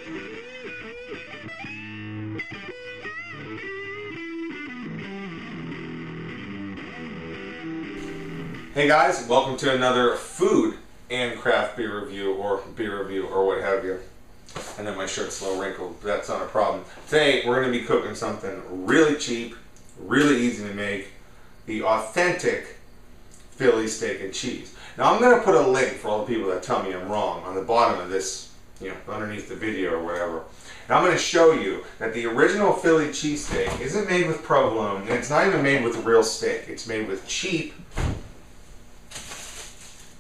Hey guys, welcome to another food and craft beer review or what have you. I know my shirt's a little wrinkled, but that's not a problem. Today we're going to be cooking something really cheap, really easy to make, the authentic Philly steak and cheese. Now I'm going to put a link for all the people that tell me I'm wrong on the bottom of this, underneath the video or whatever. And I'm going to show you that the original Philly cheesesteak isn't made with provolone, and it's not even made with real steak. It's made with cheap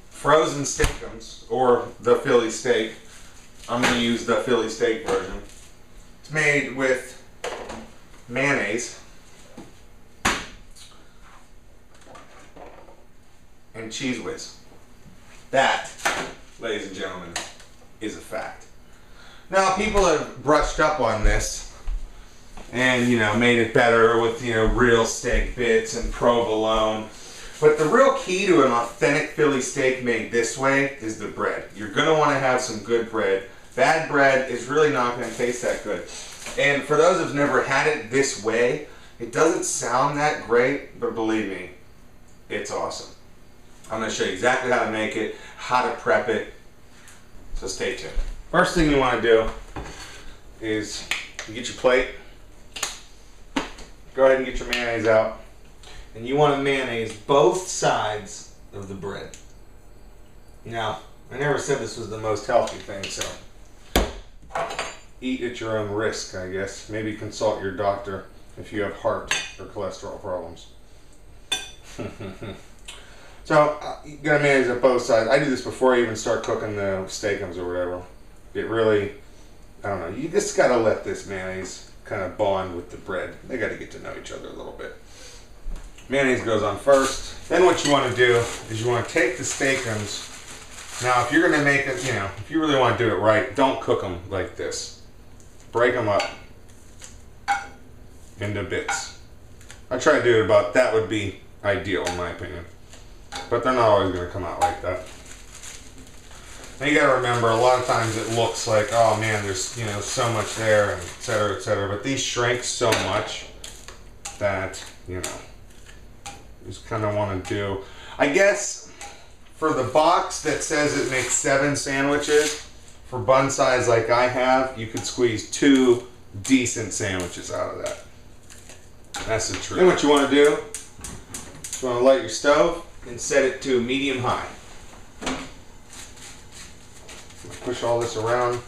frozen steakums, or the Philly steak. I'm going to use the Philly steak version. It's made with mayonnaise and Cheez Whiz. That, ladies and gentlemen, is a fact. Now, people have brushed up on this and, made it better with, real steak bits and provolone. But the real key to an authentic Philly steak made this way is the bread. You're going to want to have some good bread. Bad bread is really not going to taste that good. And for those who've never had it this way, it doesn't sound that great, but believe me, it's awesome. I'm going to show you exactly how to make it, how to prep it, so stay tuned. First thing you want to do is you get your plate, go ahead and get your mayonnaise out. And you want to mayonnaise both sides of the bread. Now, I never said this was the most healthy thing, so eat at your own risk, I guess. Maybe consult your doctor if you have heart or cholesterol problems. So, you gotta mayonnaise at both sides. I do this before I even start cooking the steakums or whatever. It really, I don't know, you just gotta let this mayonnaise kind of bond with the bread. They gotta get to know each other a little bit. Mayonnaise goes on first. Then what you want to do is you want to take the steakums. Now, if you're going to make it, if you really want to do it right, don't cook them like this. Break them up into bits. I try to do it about, that would be ideal in my opinion. But they're not always going to come out like that. Now you got to remember, a lot of times it looks like, oh man, there's so much there, and et cetera, but these shrink so much that, just kind of want to do. I guess for the box that says it makes 7 sandwiches, for bun size like I have, you could squeeze 2 decent sandwiches out of that. That's the truth. Then what you want to do is you want to light your stove and set it to medium high. Push all this around.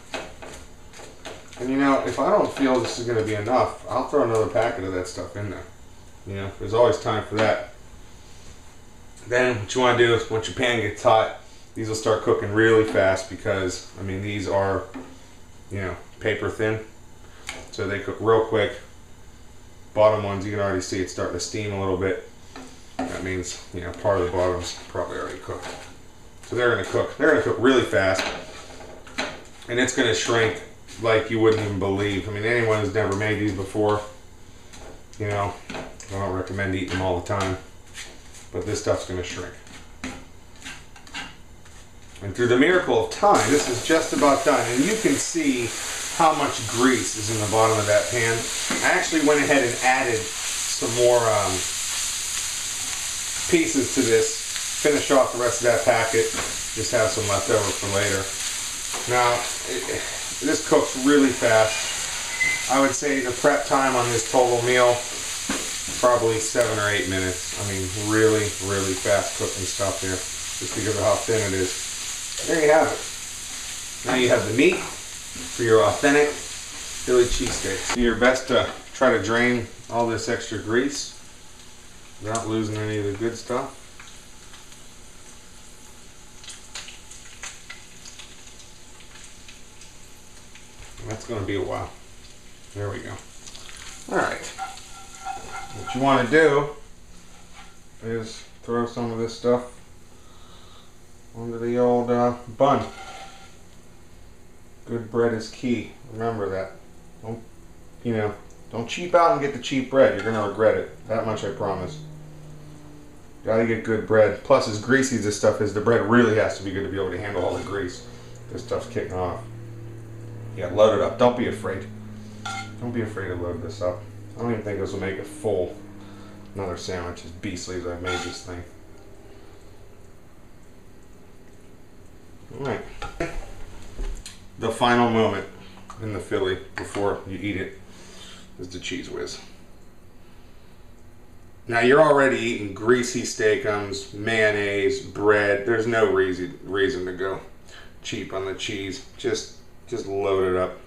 And if I don't feel this is going to be enough, I'll throw another packet of that stuff in there. There's always time for that. Then what you want to do is once your pan gets hot, these will start cooking really fast because, these are, paper thin. So they cook real quick. Bottom ones, you can already see it's starting to steam a little bit. That means, part of the bottom's probably already cooked. So they're going to cook. They're going to cook really fast. And it's going to shrink like you wouldn't even believe. Anyone who's never made these before, I don't recommend eating them all the time. But this stuff's going to shrink. And through the miracle of time, this is just about done. And you can see how much grease is in the bottom of that pan. I actually went ahead and added some more pieces to this. Finish off the rest of that packet. Just have some left over for later. Now, this cooks really fast. I would say the prep time on this total meal, probably 7 or 8 minutes. Really, really fast cooking stuff here, just because of how thin it is. There you have it. Now you have the meat for your authentic Philly cheesesteak. Do your best to try to drain all this extra grease without losing any of the good stuff. And that's going to be a while. There we go. Alright. What you want to do is throw some of this stuff onto the old bun. Good bread is key. Remember that. Don't cheap out and get the cheap bread. You're going to regret it. That much I promise. Gotta get good bread. Plus, as greasy as this stuff is, the bread really has to be good to be able to handle all the grease. This stuff's kicking off. Yeah, load it up. Don't be afraid. Don't be afraid to load this up. I don't even think this will make it full. Another sandwich, as beastly as I made this thing. Alright. The final moment in the Philly before you eat it is the Cheese Whiz. Now you're already eating greasy steakums, mayonnaise, bread. There's no reason to go cheap on the cheese. Just load it up.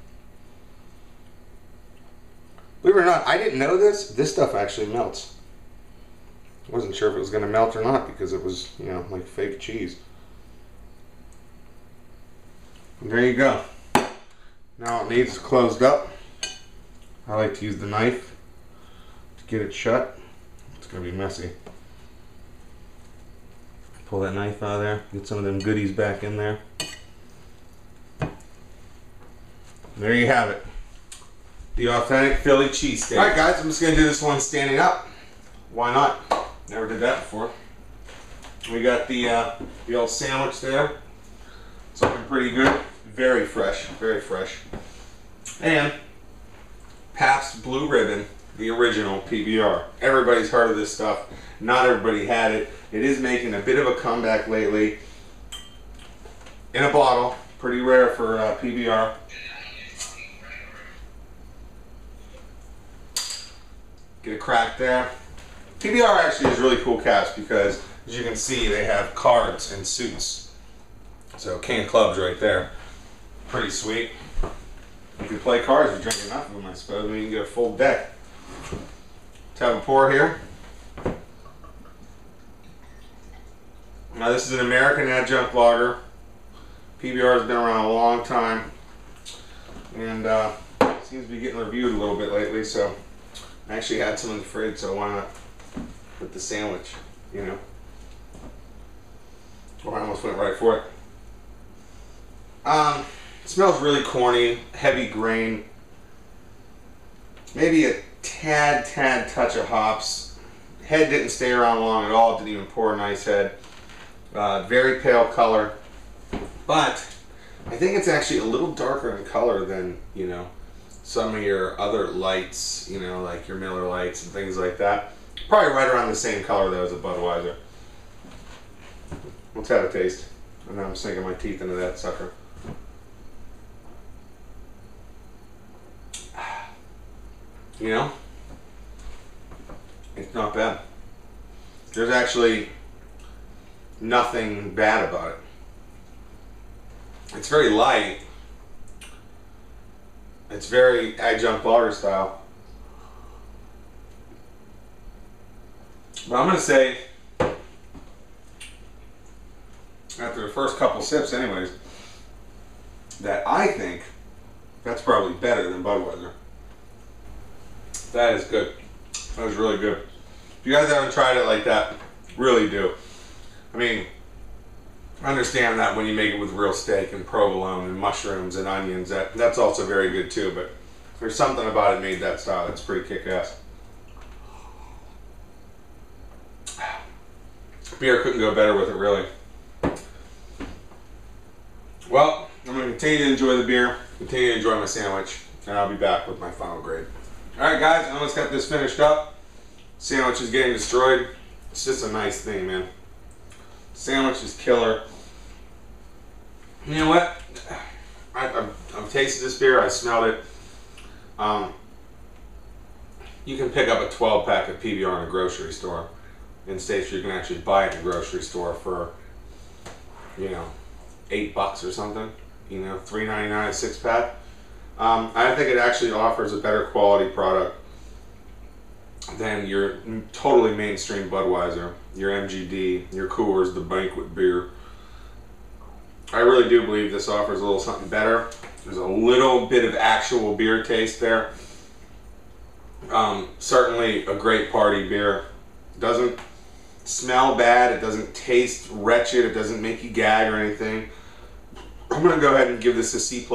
Believe it or not, I didn't know this. This stuff actually melts. I wasn't sure if it was going to melt or not because it was, you know, like fake cheese. And there you go. Now all it needs is closed up. I like to use the knife to get it shut. It's going to be messy. Pull that knife out of there. Get some of them goodies back in there. There you have it. The authentic Philly cheesesteak. Alright guys, I'm just going to do this one standing up. Why not? Never did that before. We got the old sandwich there. It's looking pretty good. Very fresh. Very fresh. And Papst Blue Ribbon, the original PBR. Everybody's heard of this stuff. Not everybody had it. It is making a bit of a comeback lately. In a bottle. Pretty rare for PBR. Get a crack there. PBR actually is really cool caps because, as you can see, they have cards and suits. So king of clubs right there. Pretty sweet. If you play cards, you drink enough of them, I suppose, and you can get a full deck. Let's have a pour here. Now this is an American adjunct lager. PBR has been around a long time, and seems to be getting reviewed a little bit lately. So I actually had some in the fridge, so why not with the sandwich, you know? Well, I almost went right for it. It smells really corny, heavy grain. Maybe a tad touch of hops. Head didn't stay around long at all. Didn't even pour a nice head. Very pale color, but I think it's actually a little darker in color than, you know, some of your other lights, you know, like your Miller Lights and things like that. Probably right around the same color though as a Budweiser. Let's have a taste. And now I'm sinking my teeth into that sucker. You know, it's not bad. There's actually nothing bad about it. It's very light. It's very adjunct lager style. But I'm going to say, after the first couple sips anyways, that I think that's probably better than Budweiser. That is good. That was really good. If you guys haven't tried it like that, really do. I mean, I understand that when you make it with real steak and provolone and mushrooms and onions, that's also very good too, but there's something about it made that style that's pretty kick-ass. Beer couldn't go better with it, really. Well, I'm going to continue to enjoy the beer, continue to enjoy my sandwich, and I'll be back with my final grade. Alright guys, I almost got this finished up. Sandwich is getting destroyed. It's just a nice thing, man. Sandwich is killer. You know what? I've tasted this beer. I smelled it. You can pick up a 12-pack of PBR in a grocery store. In states you can actually buy it in a grocery store for, you know, $8 or something. You know, $3.99 a 6-pack. I think it actually offers a better quality product than your totally mainstream Budweiser, your MGD, your Coors, the banquet beer. I really do believe this offers a little something better. There's a little bit of actual beer taste there. Certainly a great party beer. It doesn't smell bad, it doesn't taste wretched, it doesn't make you gag or anything. I'm going to go ahead and give this a C+,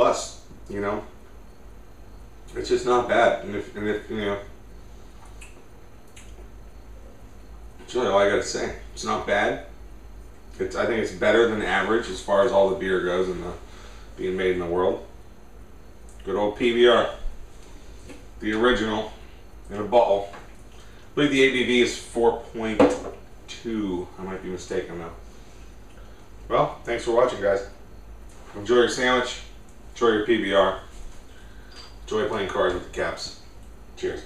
you know. It's just not bad. And if you know, that's really all I got to say. It's not bad. I think it's better than average as far as all the beer goes in the being made in the world. Good old PBR. The original in a bottle. I believe the ABV is 4.2. I might be mistaken though. Well, thanks for watching, guys. Enjoy your sandwich. Enjoy your PBR. Enjoy playing cards with the caps. Cheers.